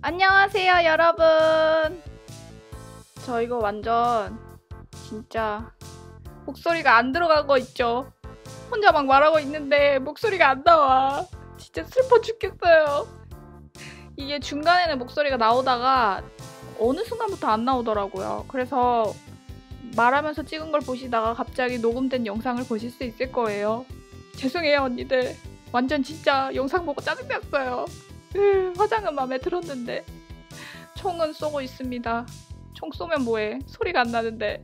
안녕하세요 여러분. 저 이거 완전 진짜 목소리가 안 들어간 거 있죠? 혼자 막 말하고 있는데 목소리가 안 나와. 진짜 슬퍼 죽겠어요. 이게 중간에는 목소리가 나오다가 어느 순간부터 안 나오더라고요. 그래서 말하면서 찍은 걸 보시다가 갑자기 녹음된 영상을 보실 수 있을 거예요. 죄송해요 언니들. 완전 진짜 영상 보고 짜증났어요. 화장은 마음에 들었는데 총은 쏘고 있습니다. 총 쏘면 뭐해? 소리가 안 나는데.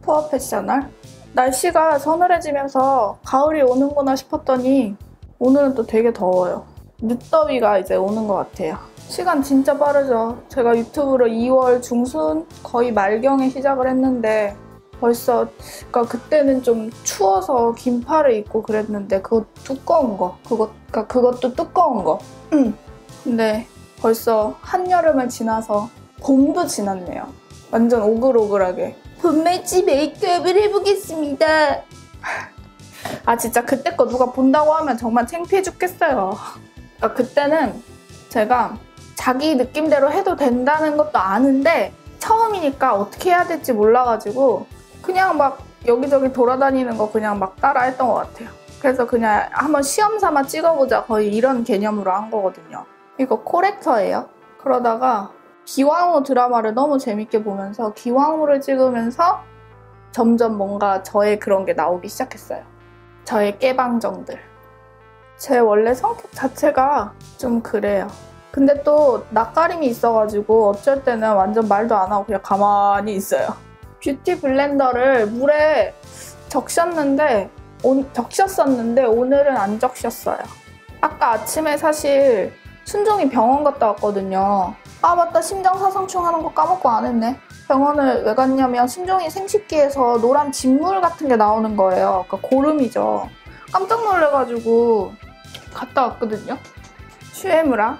푸어 패셔널? 날씨가 서늘해지면서 가을이 오는구나 싶었더니 오늘은 또 되게 더워요. 늦더위가 이제 오는 것 같아요. 시간 진짜 빠르죠. 제가 유튜브를 2월 중순 거의 말경에 시작을 했는데 벌써 그러니까 그때는 좀 추워서 긴팔을 입고 그랬는데 그거 두꺼운 거 그것도 두꺼운 거 근데 벌써 한여름을 지나서 봄도 지났네요. 완전 오글오글하게 봄맞이 메이크업을 해보겠습니다. 아 진짜 그때 거 누가 본다고 하면 정말 창피해 죽겠어요. 그러니까 그때는 제가 자기 느낌대로 해도 된다는 것도 아는데 처음이니까 어떻게 해야 될지 몰라가지고 그냥 막 여기저기 돌아다니는 거 그냥 막 따라 했던 것 같아요. 그래서 그냥 한번 시험 삼아 찍어보자 거의 이런 개념으로 한 거거든요. 이거 코렉터예요. 그러다가 기왕후 드라마를 너무 재밌게 보면서 기왕후를 찍으면서 점점 뭔가 저의 그런 게 나오기 시작했어요. 저의 깨방정들. 제 원래 성격 자체가 좀 그래요. 근데 또 낯가림이 있어가지고 어쩔 때는 완전 말도 안 하고 그냥 가만히 있어요. 뷰티 블렌더를 물에 적셨는데 오늘은 안 적셨어요. 아까 아침에 사실 순종이 병원 갔다 왔거든요. 아 맞다, 심장사상충 하는 거 까먹고 안 했네. 병원을 왜 갔냐면 순종이 생식기에서 노란 진물 같은 게 나오는 거예요. 그러니까 고름이죠. 깜짝 놀래가지고 갔다 왔거든요. 슈에무라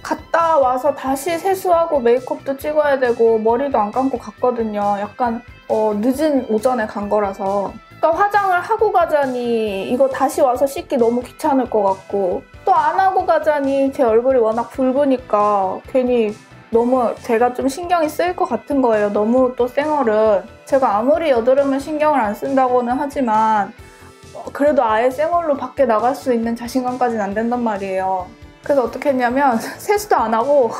갔다 와서 다시 세수하고 메이크업도 찍어야 되고 머리도 안 감고 갔거든요. 약간 늦은 오전에 간 거라서. 그러니까 화장을 하고 가자니 이거 다시 와서 씻기 너무 귀찮을 것 같고 또 안 하고 가자니 제 얼굴이 워낙 붉으니까 괜히 너무 제가 좀 신경이 쓰일 것 같은 거예요. 너무 또 쌩얼은. 제가 아무리 여드름은 신경을 안 쓴다고는 하지만 그래도 아예 쌩얼로 밖에 나갈 수 있는 자신감까지는 안 된단 말이에요. 그래서 어떻게 했냐면 세수도 안 하고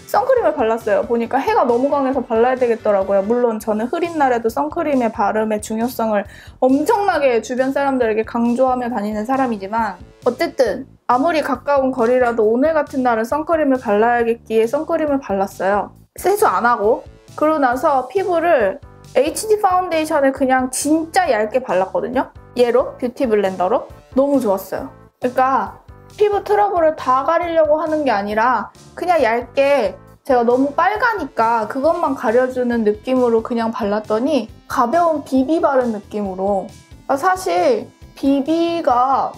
선크림을 발랐어요. 보니까 해가 너무 강해서 발라야 되겠더라고요. 물론 저는 흐린 날에도 선크림의 바름의 중요성을 엄청나게 주변 사람들에게 강조하며 다니는 사람이지만 어쨌든 아무리 가까운 거리라도 오늘 같은 날은 선크림을 발라야겠기에 선크림을 발랐어요. 세수 안 하고. 그러고 나서 피부를 HD 파운데이션을 그냥 진짜 얇게 발랐거든요. 얘로 뷰티 블렌더로. 너무 좋았어요. 그러니까 피부 트러블을 다 가리려고 하는 게 아니라 그냥 얇게 제가 너무 빨가니까 그것만 가려주는 느낌으로 그냥 발랐더니 가벼운 비비 바른 느낌으로. 사실 비비가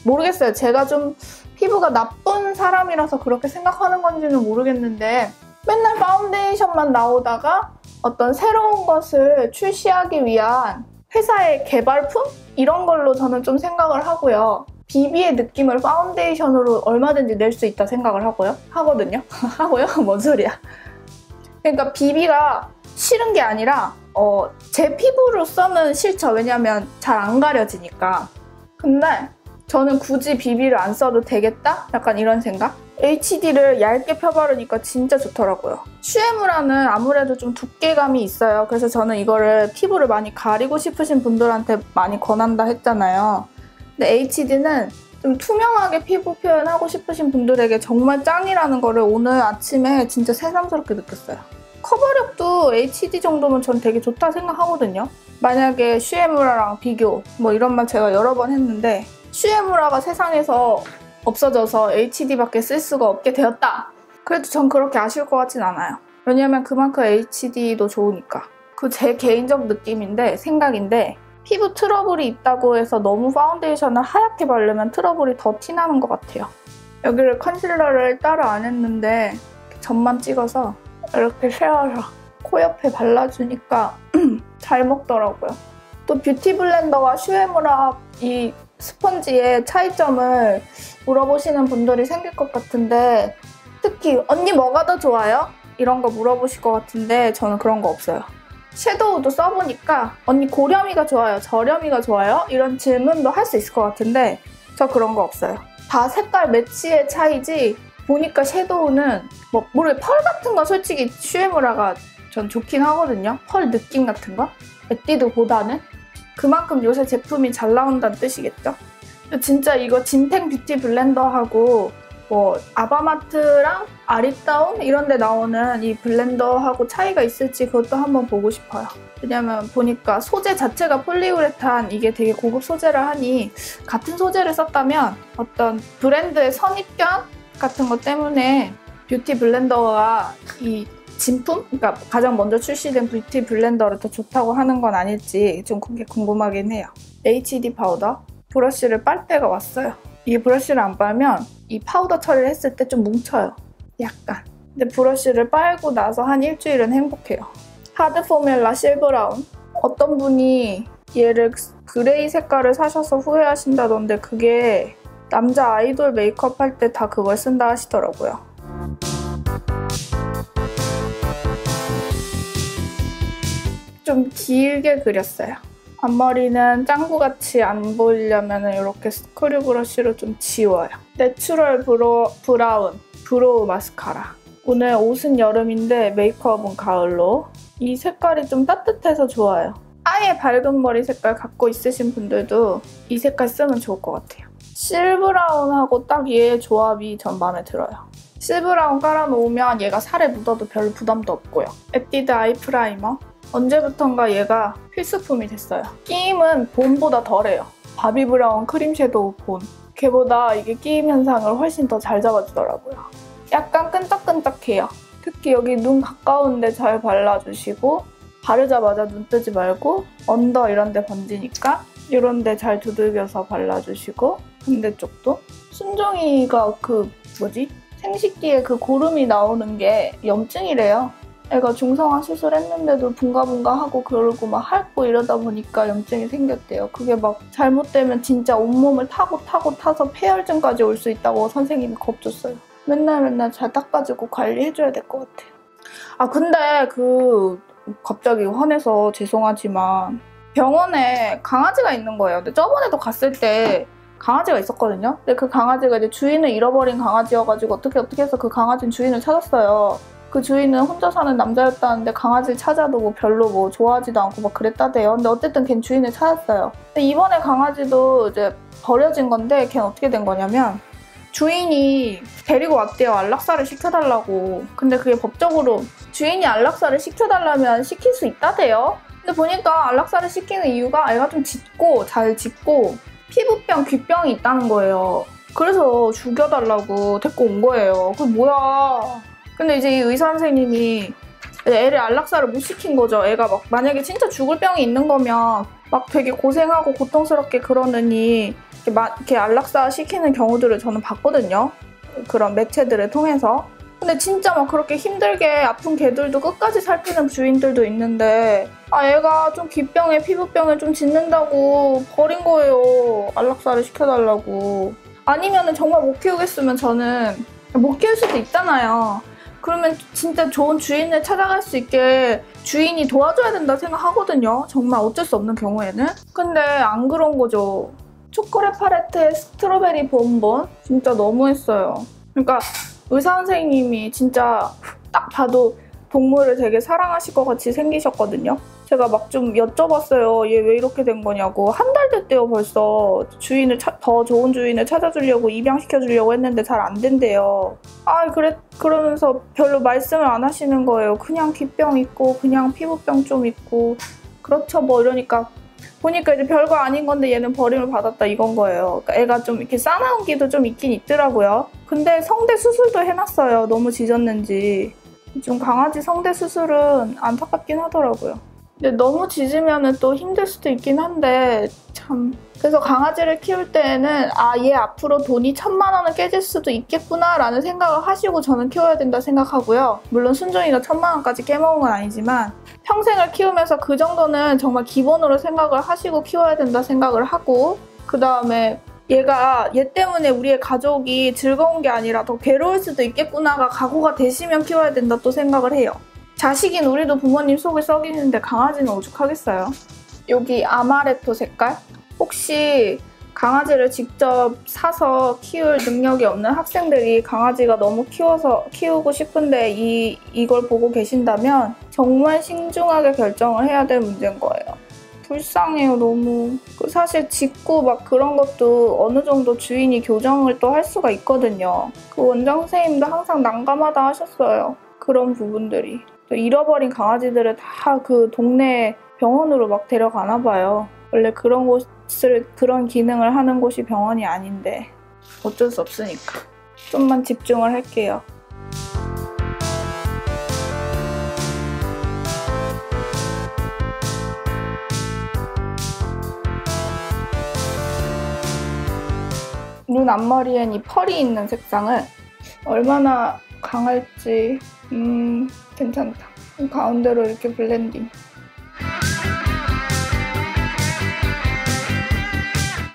모르겠어요. 제가 좀 피부가 나쁜 사람이라서 그렇게 생각하는 건지는 모르겠는데 맨날 파운데이션만 나오다가 어떤 새로운 것을 출시하기 위한 회사의 개발품? 이런 걸로 저는 좀 생각을 하고요. 비비의 느낌을 파운데이션으로 얼마든지 낼 수 있다 생각을 하거든요. 하고요? 뭔 소리야. 그러니까 비비가 싫은 게 아니라 제 피부로서는 싫죠. 왜냐면 잘 안 가려지니까. 근데 저는 굳이 비비를 안 써도 되겠다? 약간 이런 생각? HD를 얇게 펴바르니까 진짜 좋더라고요. 슈에무라는 아무래도 좀 두께감이 있어요. 그래서 저는 이거를 피부를 많이 가리고 싶으신 분들한테 많이 권한다 했잖아요. 근데 HD는 좀 투명하게 피부 표현하고 싶으신 분들에게 정말 짱이라는 거를 오늘 아침에 진짜 새삼스럽게 느꼈어요. 커버력도 HD 정도면 전 되게 좋다 생각하거든요. 만약에 슈에무라랑 비교 뭐 이런 말 제가 여러 번 했는데 슈에무라가 세상에서 없어져서 HD밖에 쓸 수가 없게 되었다. 그래도 전 그렇게 아쉬울 것 같진 않아요. 왜냐면 그만큼 HD도 좋으니까. 그 제 개인적 느낌인데 생각인데 피부 트러블이 있다고 해서 너무 파운데이션을 하얗게 바르면 트러블이 더 티나는 것 같아요. 여기를 컨실러를 따로 안 했는데 점만 찍어서 이렇게 세워서 코 옆에 발라주니까 잘 먹더라고요. 또 뷰티 블렌더와 슈에무라 이 스펀지의 차이점을 물어보시는 분들이 생길 것 같은데, 특히 언니 뭐가 더 좋아요? 이런 거 물어보실 것 같은데 저는 그런 거 없어요. 섀도우도 써보니까 언니 고렴이가 좋아요? 저렴이가 좋아요? 이런 질문도 할 수 있을 것 같은데 저 그런 거 없어요. 다 색깔 매치의 차이지, 보니까 섀도우는 뭐 모르게 펄 같은 거 솔직히 슈에무라가 전 좋긴 하거든요. 펄 느낌 같은 거? 에뛰드보다는 그만큼 요새 제품이 잘 나온다는 뜻이겠죠? 진짜 이거 진탱 뷰티 블렌더하고 뭐 아바마트랑 아리따움 이런 데 나오는 이 블렌더하고 차이가 있을지 그것도 한번 보고 싶어요. 왜냐면 보니까 소재 자체가 폴리우레탄, 이게 되게 고급 소재를 하니 같은 소재를 썼다면 어떤 브랜드의 선입견 같은 것 때문에 뷰티 블렌더가 이 진품? 그러니까 가장 먼저 출시된 뷰티 블렌더를 더 좋다고 하는 건 아닐지 좀 그게 궁금하긴 해요. HD 파우더 브러쉬를 빨 때가 왔어요. 이 브러쉬를 안 빨면 이 파우더 처리를 했을 때 좀 뭉쳐요. 약간. 근데 브러쉬를 빨고 나서 한 일주일은 행복해요. 하드 포뮬라 실브라운. 어떤 분이 얘를 그레이 색깔을 사셔서 후회하신다던데 그게 남자 아이돌 메이크업 할 때 다 그걸 쓴다 하시더라고요. 좀 길게 그렸어요. 앞머리는 짱구같이 안 보이려면 이렇게 스크류 브러쉬로 좀 지워요. 내추럴 브라운 브로우 마스카라. 오늘 옷은 여름인데 메이크업은 가을로. 이 색깔이 좀 따뜻해서 좋아요. 아예 밝은 머리 색깔 갖고 있으신 분들도 이 색깔 쓰면 좋을 것 같아요. 실브라운하고 딱 얘의 조합이 전 마음에 들어요. 실브라운 깔아놓으면 얘가 살에 묻어도 별 부담도 없고요. 에뛰드 아이 프라이머. 언제부턴가 얘가 필수품이 됐어요. 끼임은 봄보다 덜해요. 바비 브라운 크림 섀도우 본. 걔보다 이게 끼임 현상을 훨씬 더 잘 잡아주더라고요. 약간 끈적끈적해요. 특히 여기 눈 가까운데 잘 발라주시고 바르자마자 눈 뜨지 말고 언더 이런 데 번지니까 이런 데 잘 두들겨서 발라주시고 반대쪽도. 순종이가 그 뭐지? 생식기에 그 고름이 나오는 게 염증이래요. 애가 중성화 수술했는데도 붕가붕가하고 그러고 막 핥고 이러다 보니까 염증이 생겼대요. 그게 막 잘못되면 진짜 온몸을 타서 폐혈증까지 올 수 있다고 선생님이 겁줬어요. 맨날 잘 닦아주고 관리해줘야 될 것 같아요. 아 근데 갑자기 화내서 죄송하지만 병원에 강아지가 있는 거예요. 근데 저번에도 갔을 때 강아지가 있었거든요. 근데 그 강아지가 이제 주인을 잃어버린 강아지여가지고 어떻게 해서 그 강아지는 주인을 찾았어요. 그 주인은 혼자 사는 남자였다는데 강아지를 찾아도 뭐 별로 뭐 좋아하지도 않고 막 그랬다대요. 근데 어쨌든 걔는 주인을 찾았어요. 근데 이번에 강아지도 이제 버려진 건데 걔는 어떻게 된 거냐면 주인이 데리고 왔대요. 안락사를 시켜달라고. 근데 그게 법적으로 주인이 안락사를 시켜달라면 시킬 수 있다대요. 근데 보니까 안락사를 시키는 이유가 애가 좀 잘 짖고 피부병, 귀병이 있다는 거예요. 그래서 죽여달라고 데리고 온 거예요. 그게 뭐야. 근데 이제 이 의사 선생님이 애를 안락사를 못 시킨 거죠. 애가 막 만약에 진짜 죽을 병이 있는 거면 막 되게 고생하고 고통스럽게 그러느니 이렇게 안락사 시키는 경우들을 저는 봤거든요. 그런 매체들을 통해서. 근데 진짜 막 그렇게 힘들게 아픈 개들도 끝까지 살피는 주인들도 있는데 애가 좀 귀병에 피부병에 좀 짖는다고 버린 거예요. 안락사를 시켜달라고. 아니면은 정말 못 키우겠으면 저는 못 키울 수도 있잖아요. 그러면 진짜 좋은 주인을 찾아갈 수 있게 주인이 도와줘야 된다 생각하거든요. 정말 어쩔 수 없는 경우에는. 근데 안 그런 거죠. 초콜릿 팔레트에 스트로베리 본본 진짜 너무했어요. 그러니까 의사 선생님이 진짜 딱 봐도 동물을 되게 사랑하실 것 같이 생기셨거든요. 제가 막 좀 여쭤봤어요. 얘 왜 이렇게 된 거냐고. 한 달 됐대요 벌써. 더 좋은 주인을 찾아주려고 입양시켜주려고 했는데 잘 안 된대요. 그러면서 별로 말씀을 안 하시는 거예요. 그냥 귀병 있고 그냥 피부병 좀 있고 그렇죠 뭐 이러니까 보니까 이제 별거 아닌 건데 얘는 버림을 받았다 이건 거예요. 그러니까 애가 좀 이렇게 싸나운기도 좀 있긴 있더라고요. 근데 성대 수술도 해놨어요. 너무 짖었는지. 좀 강아지 성대 수술은 안타깝긴 하더라고요. 근데 너무 짖으면 또 힘들 수도 있긴 한데 참. 그래서 강아지를 키울 때에는 얘 앞으로 돈이 1,000만 원은 깨질 수도 있겠구나 라는 생각을 하시고 저는 키워야 된다 생각하고요. 물론 순종이가 1,000만 원까지 깨먹은 건 아니지만 평생을 키우면서 그 정도는 정말 기본으로 생각을 하시고 키워야 된다 생각을 하고, 그 다음에 얘 때문에 우리의 가족이 즐거운 게 아니라 더 괴로울 수도 있겠구나가 각오가 되시면 키워야 된다 또 생각을 해요. 자식인 우리도 부모님 속을 썩이는데 강아지는 오죽하겠어요. 여기 아마레토 색깔? 혹시 강아지를 직접 사서 키울 능력이 없는 학생들이 강아지가 너무 키우고 싶은데 이걸 보고 계신다면 정말 신중하게 결정을 해야 될 문제인 거예요. 불쌍해요, 너무. 사실 짖고 막 그런 것도 어느 정도 주인이 교정을 또 할 수가 있거든요. 그 원장 선생님도 항상 난감하다 하셨어요. 그런 부분들이. 또 잃어버린 강아지들을 다 그 동네 병원으로 막 데려가나 봐요. 원래 그런 기능을 하는 곳이 병원이 아닌데 어쩔 수 없으니까. 좀만 집중을 할게요. 눈 앞머리엔 이 펄이 있는 색상을 얼마나 강할지 괜찮다. 가운데로 이렇게 블렌딩.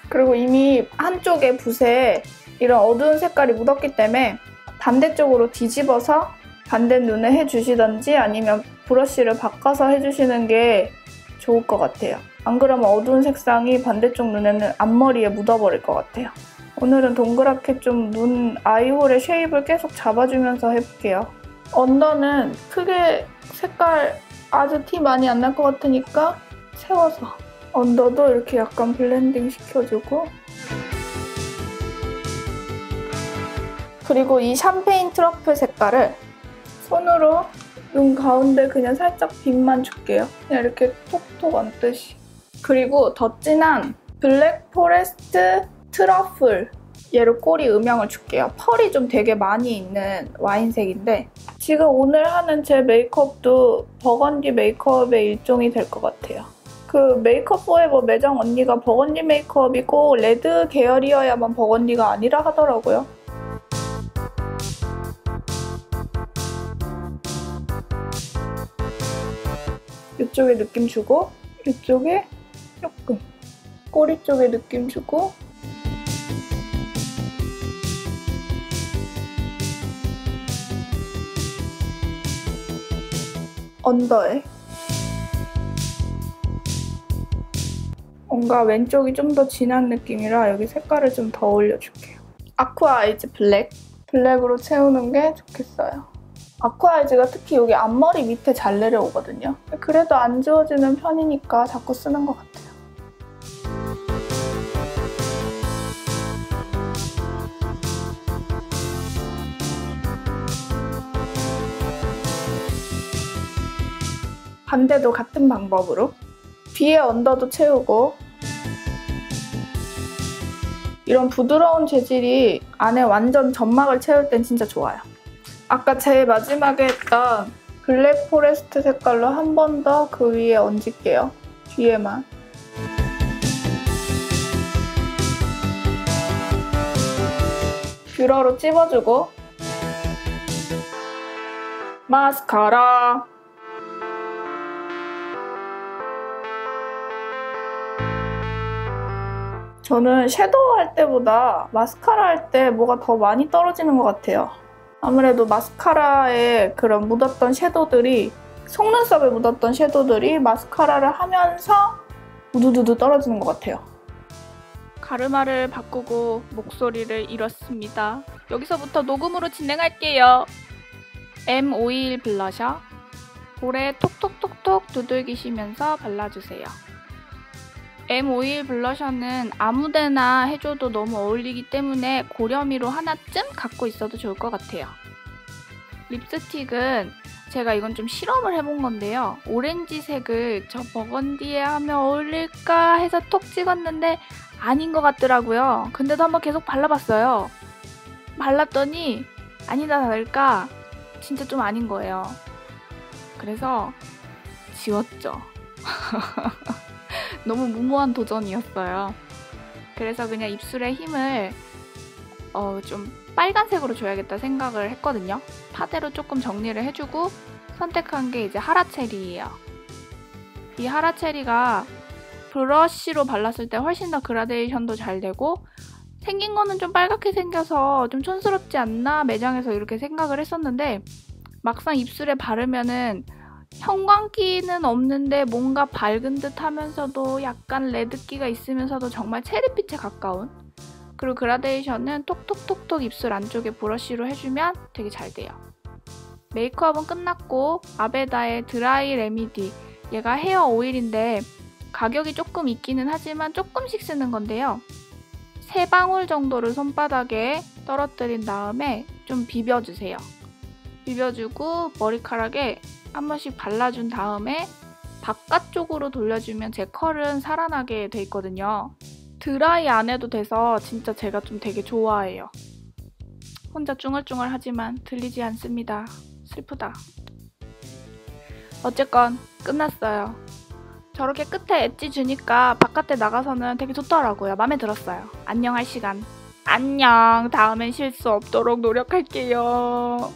그리고 이미 한쪽에 붓에 이런 어두운 색깔이 묻었기 때문에 반대쪽으로 뒤집어서 반대 눈에 해주시던지 아니면 브러쉬를 바꿔서 해주시는 게 좋을 것 같아요. 안 그러면 어두운 색상이 반대쪽 눈에는 앞머리에 묻어버릴 것 같아요. 오늘은 동그랗게 좀 눈 아이홀의 쉐입을 계속 잡아주면서 해볼게요. 언더는 크게 색깔 아주 티 많이 안 날 것 같으니까 세워서 언더도 이렇게 약간 블렌딩 시켜주고, 그리고 이 샴페인 트러플 색깔을 손으로 눈 가운데 그냥 살짝 빗만 줄게요. 그냥 이렇게 톡톡 얹듯이. 그리고 더 진한 블랙 포레스트 트러플, 얘를 꼬리 음영을 줄게요. 펄이 좀 되게 많이 있는 와인색인데 지금 오늘 하는 제 메이크업도 버건디 메이크업의 일종이 될 것 같아요. 그 메이크업 포에버 매장 언니가 버건디 메이크업이 꼭 레드 계열이어야만 버건디가 아니라 하더라고요. 이쪽에 느낌 주고, 이쪽에 조금 꼬리 쪽에 느낌 주고, 언더에 뭔가 왼쪽이 좀 더 진한 느낌이라 여기 색깔을 좀 더 올려줄게요. 아쿠아 아이즈 블랙으로 채우는 게 좋겠어요. 아쿠아 아이즈가 특히 여기 앞머리 밑에 잘 내려오거든요. 그래도 안 지워지는 편이니까 자꾸 쓰는 것 같아요. 반대도 같은 방법으로 뒤에 언더도 채우고, 이런 부드러운 재질이 안에 완전 점막을 채울 땐 진짜 좋아요. 아까 제일 마지막에 했던 블랙 포레스트 색깔로 한 번 더 그 위에 얹을게요. 뒤에만. 뷰러로 찝어주고, 마스카라. 저는 섀도우 할 때보다 마스카라 할 때 뭐가 더 많이 떨어지는 것 같아요. 아무래도 마스카라에 그런 묻었던 섀도우들이, 속눈썹에 묻었던 섀도우들이 마스카라를 하면서 우두두두 떨어지는 것 같아요. 가르마를 바꾸고 목소리를 잃었습니다. 여기서부터 녹음으로 진행할게요. M51 블러셔 볼에 톡톡톡톡 두들기시면서 발라주세요. M51 블러셔는 아무데나 해줘도 너무 어울리기 때문에 고렴이로 하나쯤 갖고 있어도 좋을 것 같아요. 립스틱은 제가 이건 좀 실험을 해본 건데요. 오렌지색을 저 버건디에 하면 어울릴까 해서 톡 찍었는데 아닌 것 같더라고요. 근데도 한번 계속 발라봤어요. 발랐더니 아니다 다를까 진짜 좀 아닌 거예요. 그래서 지웠죠. 너무 무모한 도전이었어요. 그래서 그냥 입술에 힘을 좀 빨간색으로 줘야겠다 생각을 했거든요. 파데로 조금 정리를 해주고 선택한 게 이제 하라체리예요. 이 하라체리가 브러쉬로 발랐을 때 훨씬 더 그라데이션도 잘 되고 생긴 거는 좀 빨갛게 생겨서 좀 촌스럽지 않나 매장에서 이렇게 생각을 했었는데 막상 입술에 바르면은 형광기는 없는데 뭔가 밝은 듯 하면서도 약간 레드기가 있으면서도 정말 체리빛에 가까운, 그리고 그라데이션은 톡톡톡톡 입술 안쪽에 브러쉬로 해주면 되게 잘 돼요. 메이크업은 끝났고 아베다의 드라이 레미디, 얘가 헤어 오일인데 가격이 조금 있기는 하지만 조금씩 쓰는 건데요. 3방울 정도를 손바닥에 떨어뜨린 다음에 좀 비벼주세요. 비벼주고 머리카락에 한 번씩 발라준 다음에 바깥쪽으로 돌려주면 제 컬은 살아나게 돼 있거든요. 드라이 안 해도 돼서 진짜 제가 좀 되게 좋아해요. 혼자 쭝얼쭝얼하지만 들리지 않습니다. 슬프다. 어쨌건 끝났어요. 저렇게 끝에 엣지 주니까 바깥에 나가서는 되게 좋더라고요. 마음에 들었어요. 안녕 할 시간. 안녕. 다음엔 실수 없도록 노력할게요.